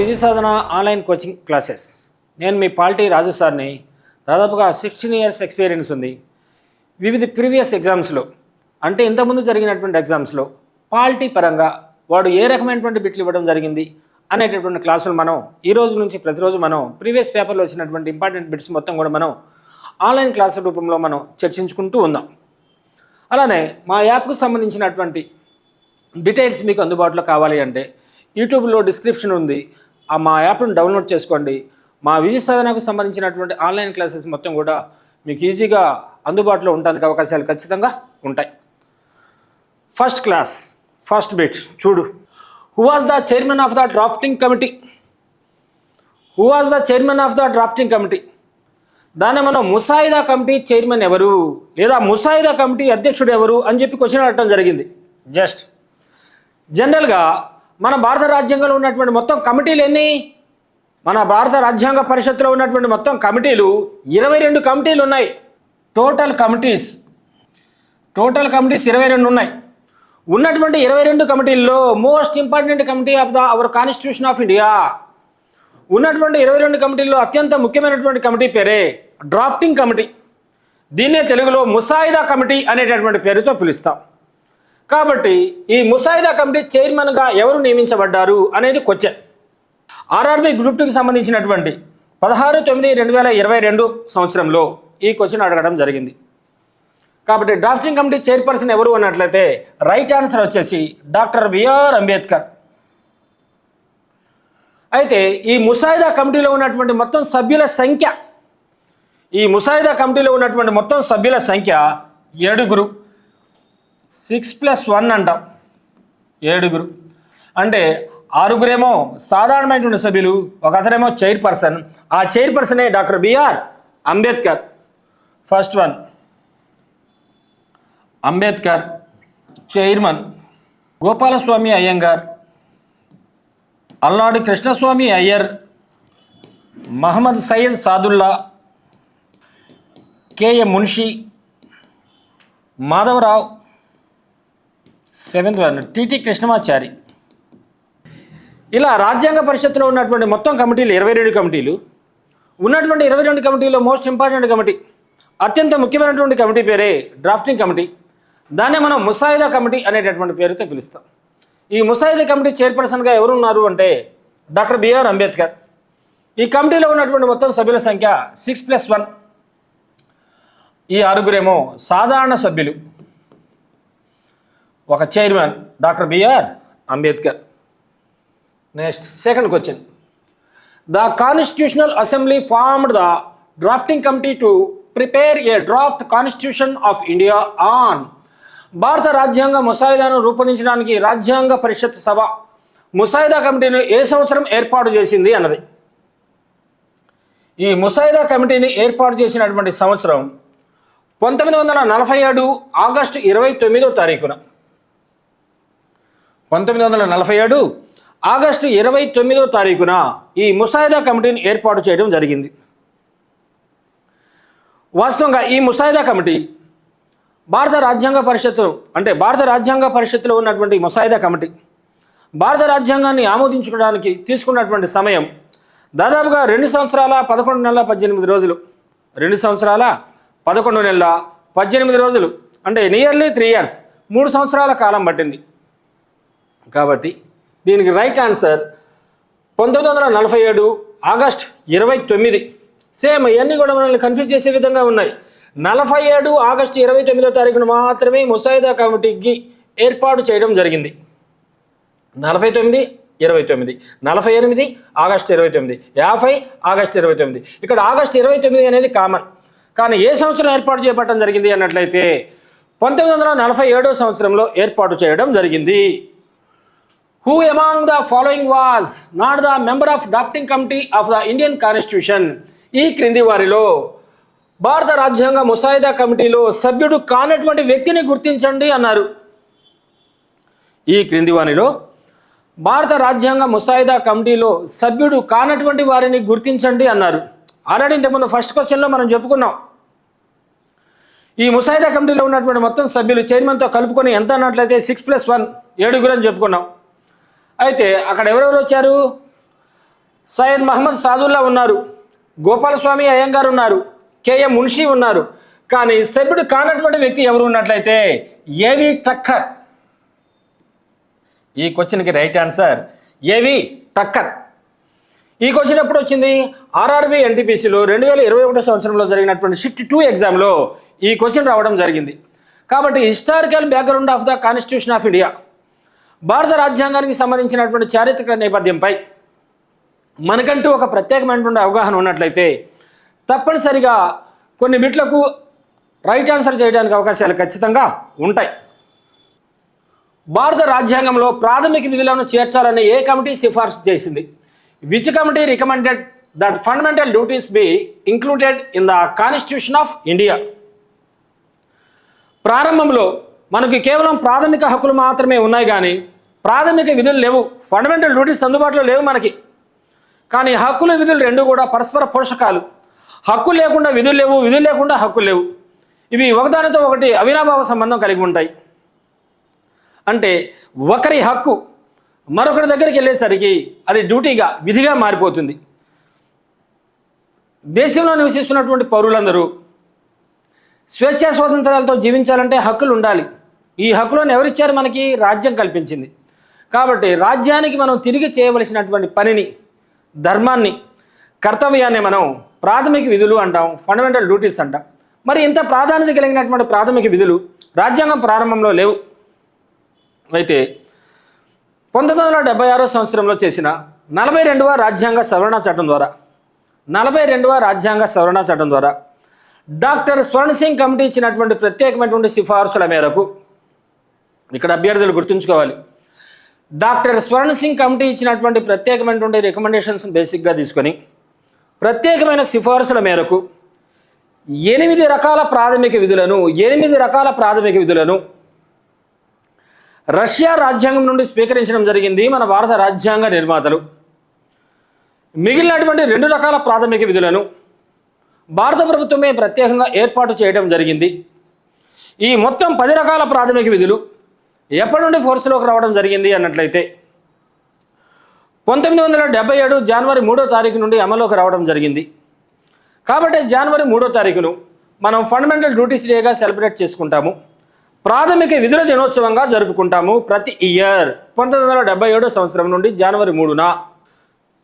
విజయ సాధన online coaching classes. నేను మీ polity రాజు సార్ని. దాదాపుగా 16 years ఎక్స్పీరియన్స్ ఉంది. వివిధ ప్రీవియస్ ఎగ్జామ్స్లో అంటే ఇంతకుముందు జరిగినటువంటి ఎగ్జామ్స్లో పాలిటీ పరంగా వాడు ఏ రకమైనటువంటి బిట్లు ఇవ్వడం జరిగింది అనేటటువంటి క్లాసులు మనం ఈ రోజు నుంచి ప్రతిరోజు మనం ప్రీవియస్ పేపర్లో వచ్చినటువంటి ఇంపార్టెంట్ బిట్స్ మొత్తం కూడా మనం ఆన్లైన్ క్లాసుల రూపంలో మనం చర్చించుకుంటూ ఉందాం. అలానే మా యాప్కు సంబంధించినటువంటి డీటెయిల్స్ మీకు అందుబాటులో కావాలి అంటే యూట్యూబ్లో డిస్క్రిప్షన్ ఉంది, మా యాప్ను డౌన్లోడ్ చేసుకోండి. మా విజయ సాధనకు సంబంధించినటువంటి ఆన్లైన్ క్లాసెస్ మొత్తం కూడా మీకు ఈజీగా అందుబాటులో ఉండడానికి అవకాశాలు ఖచ్చితంగా ఉంటాయి. ఫస్ట్ క్లాస్, ఫస్ట్ బిట్ చూడు. Who was the chairman of the drafting committee? Who was the chairman of the drafting committee? దాన్ని మనం ముసాయిదా కమిటీ చైర్మన్ ఎవరు లేదా ముసాయిదా కమిటీ అధ్యక్షుడు ఎవరు అని చెప్పి క్వశ్చన్ అడగడం జరిగింది. జస్ట్ జనరల్గా మన భారత రాజ్యాంగంలో ఉన్నటువంటి మొత్తం కమిటీలు ఎన్ని? మన భారత రాజ్యాంగ పరిషత్తులో ఉన్నటువంటి మొత్తం కమిటీలు 22 కమిటీలు ఉన్నాయి. టోటల్ కమిటీస్ 22 ఉన్నాయి. ఉన్నటువంటి 22 కమిటీల్లో most important committee of the our constitution of India, ఉన్నటువంటి 22 కమిటీల్లో అత్యంత ముఖ్యమైనటువంటి కమిటీ పేరే డ్రాఫ్టింగ్ కమిటీ. దీన్నే తెలుగులో ముసాయిదా కమిటీ అనేటటువంటి పేరుతో పిలుస్తాం. కాబట్టి ఈ ముసాయిదా కమిటీ చైర్మన్గా ఎవరు నియమించబడ్డారు అనేది క్వశ్చన్. ఆర్ఆర్బీ గ్రూప్ 2కి సంబంధించినటువంటి 16/9/2022 సంవత్సరంలో ఈ క్వశ్చన్ అడగడం జరిగింది. కాబట్టి డ్రాఫ్టింగ్ కమిటీ చైర్పర్సన్ ఎవరు అన్నట్లయితే రైట్ ఆన్సర్ వచ్చేసి డాక్టర్ బిఆర్ అంబేద్కర్. అయితే ఈ ముసాయిదా కమిటీలో ఉన్నటువంటి మొత్తం సభ్యుల సంఖ్య, ఈ ముసాయిదా కమిటీలో ఉన్నటువంటి మొత్తం సభ్యుల సంఖ్య 7. 6+1 అంటాం, 7. అంటే 6 సాధారణమైనటువంటి సభ్యులు, ఒకతరేమో చైర్పర్సన్. ఆ చైర్పర్సనే doctor BR Ambedkar. First one Ambedkar chairman. Gopalaswami Ayyangar, Alladi Krishnaswami Ayyar, Mohammed Syed Saadulla, K M Munshi, Madhava Rao. 7th one T T Krishnamachari. ఇలా రాజ్యాంగ పరిషత్తులో ఉన్నటువంటి మొత్తం కమిటీలు 22 కమిటీలు. ఉన్నటువంటి 22 కమిటీలో మోస్ట్ ఇంపార్టెంట్ కమిటీ, అత్యంత ముఖ్యమైనటువంటి కమిటీ పేరే డ్రాఫ్టింగ్ కమిటీ. దాన్నే మనం ముసాయిదా కమిటీ అనేటటువంటి పేరుతో పిలుస్తాం. ఈ ముసాయిదా కమిటీ చైర్పర్సన్గా ఎవరున్నారు అంటే డాక్టర్ బిఆర్ అంబేద్కర్. ఈ కమిటీలో ఉన్నటువంటి మొత్తం సభ్యుల సంఖ్య 6+1. ఈ 6 సాధారణ సభ్యులు, ఒక chairman doctor BR Ambedkar. Next second question. The constitutional assembly formed the drafting committee to prepare a draft constitution of India on. భారత రాజ్యాంగ ముసాయిదాను రూపొందించడానికి రాజ్యాంగ పరిషత్ సభ ముసాయిదా కమిటీని ఏ సంవత్సరం ఏర్పాటు చేసింది అన్నది. ఈ ముసాయిదా కమిటీని ఏర్పాటు చేసినటువంటి సంవత్సరం 1947 ఆగస్టు 29వ తారీఖున. 1947 ఆగస్టు 29వ తారీఖున ఈ ముసాయిదా కమిటీని ఏర్పాటు చేయడం జరిగింది. వాస్తవంగా ఈ ముసాయిదా కమిటీ భారత రాజ్యాంగ పరిషత్తు అంటే భారత రాజ్యాంగ పరిషత్తులో ఉన్నటువంటి ముసాయిదా కమిటీ భారత రాజ్యాంగాన్ని ఆమోదించుకోవడానికి తీసుకున్నటువంటి సమయం దాదాపుగా 2 సంవత్సరాల 11 నెలల 18 రోజులు. 2 సంవత్సరాల 11 నెలల 18 రోజులు అంటే నియర్లీ 3 years, 3 సంవత్సరాల కాలం పట్టింది. కాబట్టి దీనికి రైట్ ఆన్సర్ 1947 ఆగస్ట్ 29. సేమ్ ఇవన్నీ కూడా మనల్ని కన్ఫ్యూజ్ చేసే విధంగా ఉన్నాయి. 47 ఆగస్టు 29వ తారీఖున మాత్రమే ముసాయిదా కమిటీకి ఏర్పాటు చేయడం జరిగింది. 49, 29, 48 ఆగస్టు 29, 50 ఆగస్టు 29. ఇక్కడ ఆగస్టు 29 అనేది కామన్. కానీ ఏ సంవత్సరం ఏర్పాటు చేయబడటం జరిగింది అన్నట్లయితే 1947వ సంవత్సరంలో ఏర్పాటు చేయడం జరిగింది. Who among the following was not the member of drafting committee of the Indian Constitution? ఈ క్రింది వారిలో భారత రాజ్యాంగ ముసాయిదా కమిటీలో సభ్యుడు కానటువంటి వ్యక్తిని గుర్తించండి అన్నారు. ఈ క్రింది వారిలో భారత రాజ్యాంగ ముసాయిదా కమిటీలో సభ్యుడు కానటువంటి వారిని గుర్తించండి అన్నారు. ఆల్రెడీ ఇంతకుముందు ఫస్ట్ క్వశ్చన్లో మనం చెప్పుకున్నాం. ఈ ముసాయిదా కమిటీలో ఉన్నటువంటి మొత్తం సభ్యులు చైర్మన్తో కలుపుకొని ఎంత అన్నట్లయితే 6+1 7 అని చెప్పుకున్నాం. అయితే అక్కడ ఎవరెవరు వచ్చారు? సయ్యద్ మహమ్మద్ సాదుల్లా ఉన్నారు, గోపాలస్వామి అయ్యంగార్ ఉన్నారు, కేఎం మున్షి ఉన్నారు. కానీ సభ్యుడు కానటువంటి వ్యక్తి ఎవరు ఉన్నట్లయితే ఏవి టక్కర్. ఈ క్వశ్చన్కి రైట్ ఆన్సర్ ఏవి టక్కర్. ఈ క్వశ్చన్ ఎప్పుడు వచ్చింది? ఆర్ఆర్బి ఎన్టీపీసీలో 2021 సంవత్సరంలో జరిగినటువంటి షిఫ్ట్ 2 ఎగ్జామ్లో ఈ క్వశ్చన్ రావడం జరిగింది. కాబట్టి historical background of the constitution of India, భారత రాజ్యాంగానికి సంబంధించినటువంటి చారిత్రక నేపథ్యంపై మనకంటూ ఒక ప్రత్యేకమైనటువంటి అవగాహన ఉన్నట్లయితే తప్పనిసరిగా కొన్ని బిట్లకు రైట్ ఆన్సర్ చేయడానికి అవకాశాలు ఖచ్చితంగా ఉంటాయి. భారత రాజ్యాంగంలో ప్రాథమిక విధులను చేర్చాలని ఏ కమిటీ సిఫార్సు చేసింది? Which committee recommended that fundamental duties be included in the constitution of India? ప్రారంభంలో మనకి కేవలం ప్రాథమిక హక్కులు మాత్రమే ఉన్నాయి, కానీ ప్రాథమిక విధులు లేవు, ఫండమెంటల్ డ్యూటీస్ అందుబాటులో లేవు మనకి. కానీ హక్కులు విధులు రెండు కూడా పరస్పర పోషకాలు. హక్కులు లేకుండా విధులు లేవు, విధులు లేకుండా హక్కులు లేవు. ఇవి ఒకదానితో ఒకటి అవినాభావ సంబంధం కలిగి ఉంటాయి. అంటే ఒకరి హక్కు మరొకరి దగ్గరికి వెళ్ళేసరికి అది డ్యూటీగా, విధిగా మారిపోతుంది. దేశంలో నివసిస్తున్నటువంటి పౌరులందరూ స్వేచ్ఛా స్వాతంత్రాలతో జీవించాలంటే హక్కులు ఉండాలి. ఈ హక్కులను ఎవరిచ్చారు? మనకి రాజ్యం కల్పించింది. కాబట్టి రాజ్యానికి మనం తిరిగి చేయవలసినటువంటి పనిని, ధర్మాన్ని, కర్తవ్యాన్ని మనం ప్రాథమిక విధులు అంటాం, ఫండమెంటల్ డ్యూటీస్ అంటాం. మరి ఇంత ప్రాధాన్యత కలిగినటువంటి ప్రాథమిక విధులు రాజ్యాంగం ప్రారంభంలో లేవు. అయితే 1976 సంవత్సరంలో చేసిన 42వ రాజ్యాంగ సవరణ చట్టం ద్వారా 42వ రాజ్యాంగ సవరణ చట్టం ద్వారా డాక్టర్ స్వరణ్ సింగ్ కమిటీ ఇచ్చినటువంటి ప్రత్యేకమైనటువంటి సిఫార్సుల మేరకు, ఇక్కడ అభ్యర్థులు గుర్తుంచుకోవాలి, డాక్టర్ స్వరణ్ సింగ్ కమిటీ ఇచ్చినటువంటి ప్రత్యేకమైనటువంటి రికమెండేషన్స్ బేసిక్గా తీసుకొని ప్రత్యేకమైన సిఫార్సుల మేరకు 8 రకాల ప్రాథమిక విధులను రష్యా రాజ్యాంగం నుండి స్వీకరించడం జరిగింది మన భారత రాజ్యాంగ నిర్మాతలు. మిగిలినటువంటి 2 రకాల ప్రాథమిక విధులను భారత ప్రభుత్వమే ప్రత్యేకంగా ఏర్పాటు చేయడం జరిగింది. ఈ మొత్తం 10 రకాల ప్రాథమిక విధులు ఎప్పటి నుండి ఫోర్స్లోకి రావడం జరిగింది అన్నట్లయితే 1977 జనవరి 3వ తారీఖు నుండి అమల్లోకి రావడం జరిగింది. కాబట్టి జనవరి 3వ తారీఖును మనం ఫండమెంటల్ డ్యూటీస్ డేగా సెలబ్రేట్ చేసుకుంటాము, ప్రాథమిక విధుల దినోత్సవంగా జరుపుకుంటాము ప్రతి ఇయర్. 1977 సంవత్సరం నుండి జనవరి 3న.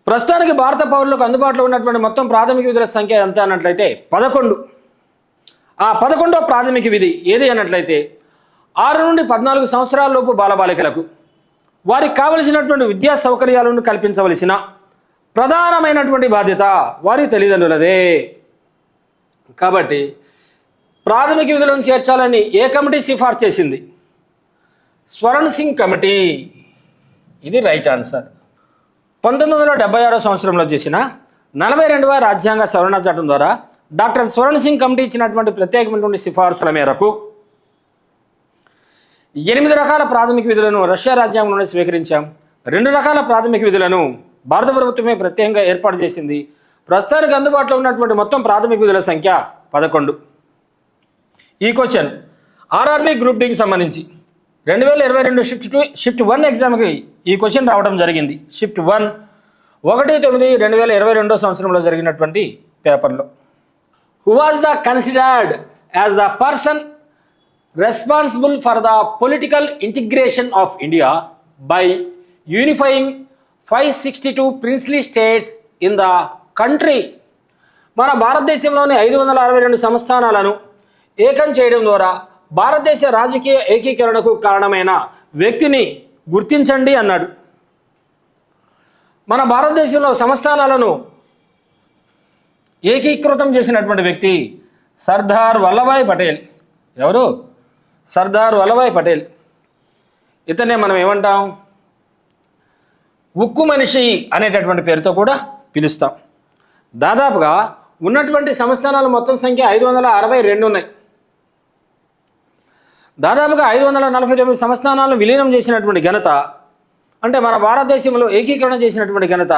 ప్రస్తుతానికి భారత పౌరులకు అందుబాటులో ఉన్నటువంటి మొత్తం ప్రాథమిక విధుల సంఖ్య ఎంత అన్నట్లయితే 11. ఆ 11వ ప్రాథమిక విధి ఏది అన్నట్లయితే 6 నుండి 14 సంవత్సరాల లోపు బాలబాలికలకు వారికి కావలసినటువంటి విద్యా సౌకర్యాలను కల్పించవలసిన ప్రధానమైనటువంటి బాధ్యత వారి తల్లిదండ్రులదే. కాబట్టి ప్రాథమిక విధులను చేర్చాలని ఏ కమిటీ సిఫార్సు చేసింది? స్వరణ్ సింగ్ కమిటీ. ఇది రైట్ ఆన్సర్. 1976 సంవత్సరంలో చేసిన 42వ రాజ్యాంగ సవరణ చట్టం ద్వారా డాక్టర్ స్వరణ్ సింగ్ కమిటీ ఇచ్చినటువంటి ప్రత్యేకమైనటువంటి సిఫార్సుల మేరకు 8 రకాల ప్రాథమిక విధులను రష్యా రాజ్యాంగం నుండి స్వీకరించాం. 2 రకాల ప్రాథమిక విధులను భారత ప్రభుత్వమే ప్రత్యేకంగా ఏర్పాటు చేసింది. ప్రస్తుతానికి అందుబాటులో ఉన్నటువంటి మొత్తం ప్రాథమిక విధుల సంఖ్య 11. ఈ క్వశ్చన్ ఆర్ఆర్బి గ్రూప్ డికి సంబంధించి 2022 షిఫ్ట్ 1 ఎగ్జామ్కి ఈ క్వశ్చన్ రావడం జరిగింది. షిఫ్ట్ 1 1/9/2022 సంవత్సరంలో జరిగినటువంటి పేపర్లో. Who was the considered as the person responsible for the political integration of India by unifying 562 princely states in the country? మన భారతదేశంలోని 562 సంస్థానాలను ఏకం చేయడం ద్వారా భారతదేశ రాజకీయ ఏకీకరణకు కారణమైన వ్యక్తిని గుర్తించండి అన్నాడు. మన భారతదేశంలో సంస్థానాలను ఏకీకృతం చేసినటువంటి వ్యక్తి సర్దార్ వల్లభాయ్ పటేల్. ఎవరు? సర్దార్ వల్లభాయ్ పటేల్. ఇతనే మనం ఏమంటాం? ఉక్కు మనిషి అనేటటువంటి పేరుతో కూడా పిలుస్తాం. దాదాపుగా ఉన్నటువంటి సంస్థానాల మొత్తం సంఖ్య 562 ఉన్నాయి. దాదాపుగా 549 సంస్థానాలను విలీనం చేసినటువంటి ఘనత, అంటే మన భారతదేశంలో ఏకీకరణ చేసినటువంటి ఘనత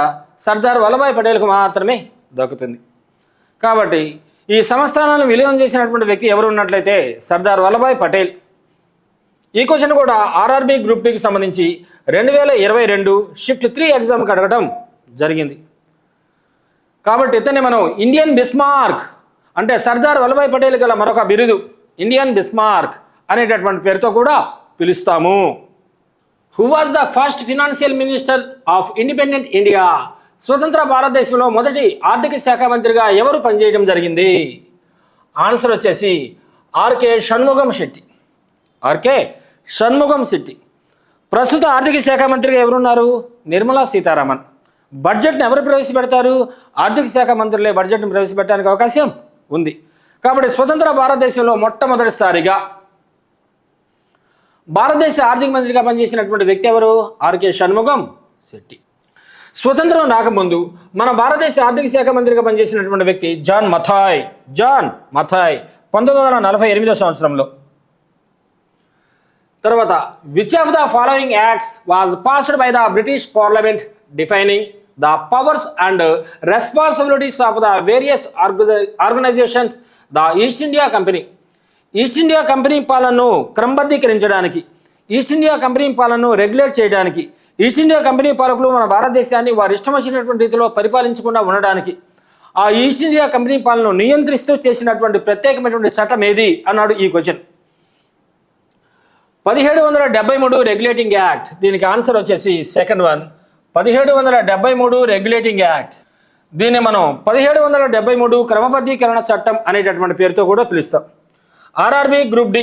సర్దార్ వల్లభాయ్ పటేల్కు మాత్రమే దక్కుతుంది. కాబట్టి ఈ సంస్థానాలను విలీనం చేసినటువంటి వ్యక్తి ఎవరు ఉన్నట్లయితే సర్దార్ వల్లభాయ్ పటేల్. ఈ క్వశ్చన్ కూడా ఆర్ఆర్బి గ్రూప్ డికి సంబంధించి 2022 షిఫ్ట్ 3 ఎగ్జామ్కి అడగడం జరిగింది. కాబట్టి ఇతన్ని మనం ఇండియన్ బిస్మార్క్ అంటే సర్దార్ వల్లభాయ్ పటేల్ గల మరొక బిరుదు ఇండియన్ బిస్మార్క్ అనేటటువంటి పేరుతో కూడా పిలుస్తాము. Who was the first financial minister of independent India? స్వతంత్ర భారతదేశంలో మొదటి ఆర్థిక శాఖ మంత్రిగా ఎవరు పనిచేయడం జరిగింది? ఆన్సర్ వచ్చేసి ఆర్కే షణ్ముగం శెట్టి. ఆర్కే షణ్ముగం శెట్టి. ప్రస్తుత ఆర్థిక శాఖ మంత్రిగా ఎవరున్నారు? నిర్మలా సీతారామన్. బడ్జెట్ని ఎవరు ప్రవేశపెడతారు? ఆర్థిక శాఖ మంత్రులే బడ్జెట్ను ప్రవేశపెట్టడానికి అవకాశం ఉంది. కాబట్టి స్వతంత్ర భారతదేశంలో మొట్టమొదటిసారిగా భారతదేశ ఆర్థిక మంత్రిగా పనిచేసినటువంటి వ్యక్తి ఎవరు? ఆర్కే షణ్ముగం శెట్టి. స్వతంత్రం రాకముందు మన భారతదేశ ఆర్థిక శాఖ మంత్రిగా పనిచేసినటువంటి వ్యక్తి జాన్ మథాయ్. జాన్ మథాయ్ 1948 సంవత్సరంలో. తర్వాత which of the following acts was passed by the British parliament defining the powers and responsibilities of the various organisations the East India company? East India company పాలనను క్రమబద్ధీకరించడానికి, ఈస్ట్ ఇండియా కంపెనీ పాలనను regulate చేయడానికి, East India company పాలకులు మన భారతదేశాన్ని వారి ఇష్టం వచ్చినటువంటి రీతిలో పరిపాలించకుండా ఉండడానికి, ఆ ఈస్ట్ ఇండియా కంపెనీ పాలనను నియంత్రిస్తూ చేసినటువంటి ప్రత్యేకమైనటువంటి చట్టం ఏది అన్నాడు ఈ క్వశ్చన్. 1773 regulating act. దీనికి ఆన్సర్ వచ్చేసి సెకండ్ వన్ 1773 రెగ్యులేటింగ్ యాక్ట్. దీన్ని మనం 1773 క్రమబద్ధీకరణ చట్టం అనేటటువంటి పేరుతో కూడా పిలుస్తాం. ఆర్ఆర్బి గ్రూప్ డి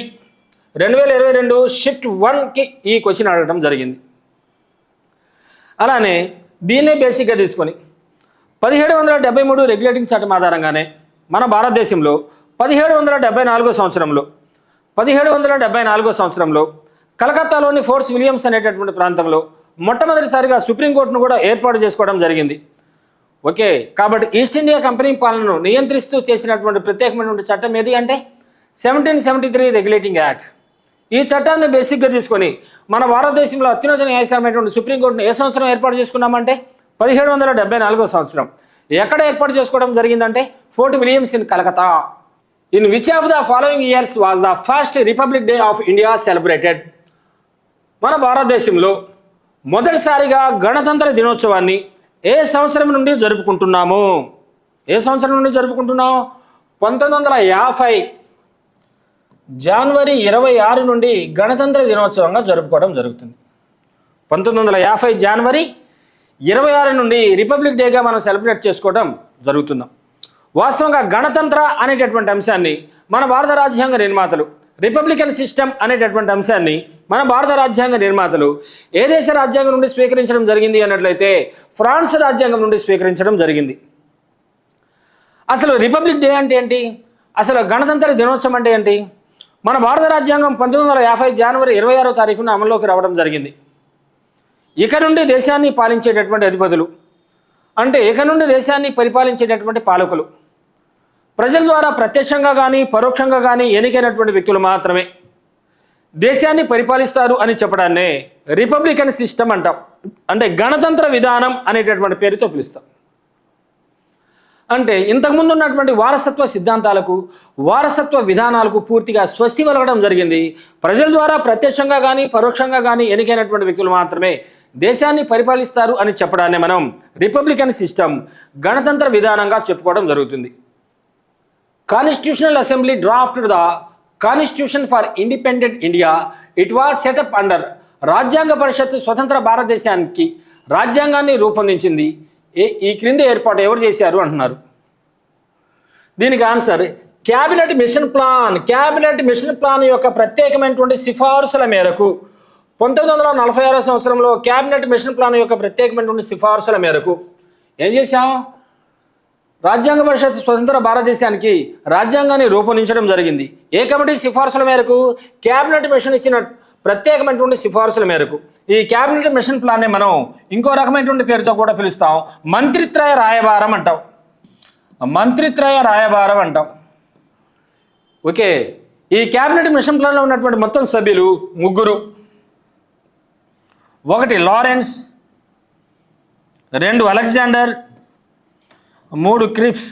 2022 షిఫ్ట్ 1కి ఈ క్వశ్చన్ అడగడం జరిగింది. అలానే దీన్నే బేసిక్గా తీసుకొని 1773 రెగ్యులేటింగ్ చట్టం ఆధారంగానే మన భారతదేశంలో 1774 సంవత్సరంలో కలకత్తాలోని ఫోర్ట్ విలియమ్స్ అనేటటువంటి ప్రాంతంలో మొట్టమొదటిసారిగా సుప్రీంకోర్టును కూడా ఏర్పాటు చేసుకోవడం జరిగింది. ఓకే, కాబట్టి ఈస్ట్ ఇండియా కంపెనీ పాలనను నియంత్రిస్తూ చేసినటువంటి ప్రత్యేకమైనటువంటి చట్టం ఏది అంటే 1773 రెగ్యులేటింగ్ యాక్ట్. ఈ చట్టాన్ని బేసిక్గా తీసుకొని మన భారతదేశంలో అత్యున్నత న్యాయస్థానమైనటువంటి సుప్రీంకోర్టును ఏ సంవత్సరం ఏర్పాటు చేసుకున్నామంటే 1774 సంవత్సరం. ఎక్కడ ఏర్పాటు చేసుకోవడం జరిగిందంటే fort Williams in Calcutta. In which of the following years was the first republic day of India celebrated? మన భారతదేశంలో మొదటిసారిగా గణతంత్ర దినోత్సవాన్ని ఏ సంవత్సరం నుండి జరుపుకుంటున్నాము? ఏ సంవత్సరం నుండి జరుపుకుంటున్నాం? 1950 జనవరి 26 నుండి గణతంత్ర దినోత్సవంగా జరుపుకోవడం జరుగుతుంది. 1950 జనవరి 26 నుండి రిపబ్లిక్ డేగా మనం సెలబ్రేట్ చేసుకోవడం జరుగుతున్నాం. వాస్తవంగా గణతంత్ర అనేటటువంటి అంశాన్ని మన భారత రాజ్యాంగ నిర్మాతలు, రిపబ్లికన్ సిస్టమ్ అనేటటువంటి అంశాన్ని మన భారత రాజ్యాంగ నిర్మాతలు ఏ దేశ రాజ్యాంగం నుండి స్వీకరించడం జరిగింది అన్నట్లయితే ఫ్రాన్స్ రాజ్యాంగం నుండి స్వీకరించడం జరిగింది. అసలు రిపబ్లిక్ డే అంటే ఏంటి? అసలు గణతంత్ర దినోత్సవం అంటే ఏంటి? మన భారత రాజ్యాంగం 1950 జనవరి 26వ తారీఖున అమల్లోకి రావడం జరిగింది. ఇక నుండి దేశాన్ని పాలించేటటువంటి అధిపతులు అంటే ఇక నుండి దేశాన్ని పరిపాలించేటటువంటి పాలకులు ప్రజల ద్వారా ప్రత్యక్షంగా కానీ పరోక్షంగా కానీ ఎన్నికైనటువంటి వ్యక్తులు మాత్రమే దేశాన్ని పరిపాలిస్తారు అని చెప్పడాన్నే రిపబ్లికన్ సిస్టమ్ అంటాం. అంటే గణతంత్ర విధానం అనేటటువంటి పేరుతో పిలుస్తాం. అంటే ఇంతకుముందు ఉన్నటువంటి వారసత్వ సిద్ధాంతాలకు, వారసత్వ విధానాలకు పూర్తిగా స్వస్తి వలగడం జరిగింది. ప్రజల ద్వారా ప్రత్యక్షంగా కానీ పరోక్షంగా కానీ ఎన్నికైనటువంటి వ్యక్తులు మాత్రమే దేశాన్ని పరిపాలిస్తారు అని చెప్పడాన్ని మనం రిపబ్లికన్ సిస్టమ్, గణతంత్ర విధానంగా చెప్పుకోవడం జరుగుతుంది. Constitutional assembly drafted the constitution for independent India. It was setup under. రాజ్యాంగ పరిషత్ స్వతంత్ర భారతదేశానికి రాజ్యాంగాన్ని రూపొందించింది. ఈ క్రింద ఏర్పాటు ఎవరు చేశారు అంటున్నారు. దీనికి answer cabinet mission plan. Cabinet mission plan యొక్క ప్రత్యేకమైనటువంటి సిఫార్సుల మేరకు 1946 సంవత్సరంలో క్యాబినెట్ మిషన్ ప్లాన్ యొక్క ప్రత్యేకమైనటువంటి సిఫార్సుల మేరకు ఏం చేశాం? రాజ్యాంగ పరిషత్ స్వతంత్ర భారతదేశానికి రాజ్యాంగాన్ని రూపొందించడం జరిగింది. ఏ కమిటీ సిఫార్సుల మేరకు? క్యాబినెట్ మిషన్ ఇచ్చిన ప్రత్యేకమైనటువంటి సిఫార్సుల మేరకు. ఈ క్యాబినెట్ మిషన్ ప్లాన్ని మనం ఇంకో రకమైనటువంటి పేరుతో కూడా పిలుస్తాం. మంత్రిత్రయ రాయబారం అంటాం. మంత్రిత్రయ రాయబారం అంటాం. ఓకే, ఈ క్యాబినెట్ మిషన్ ప్లాన్లో ఉన్నటువంటి మొత్తం సభ్యులు ముగ్గురు. 1 లారెన్స్, 2 అలెగ్జాండర్, 3 క్రిప్స్.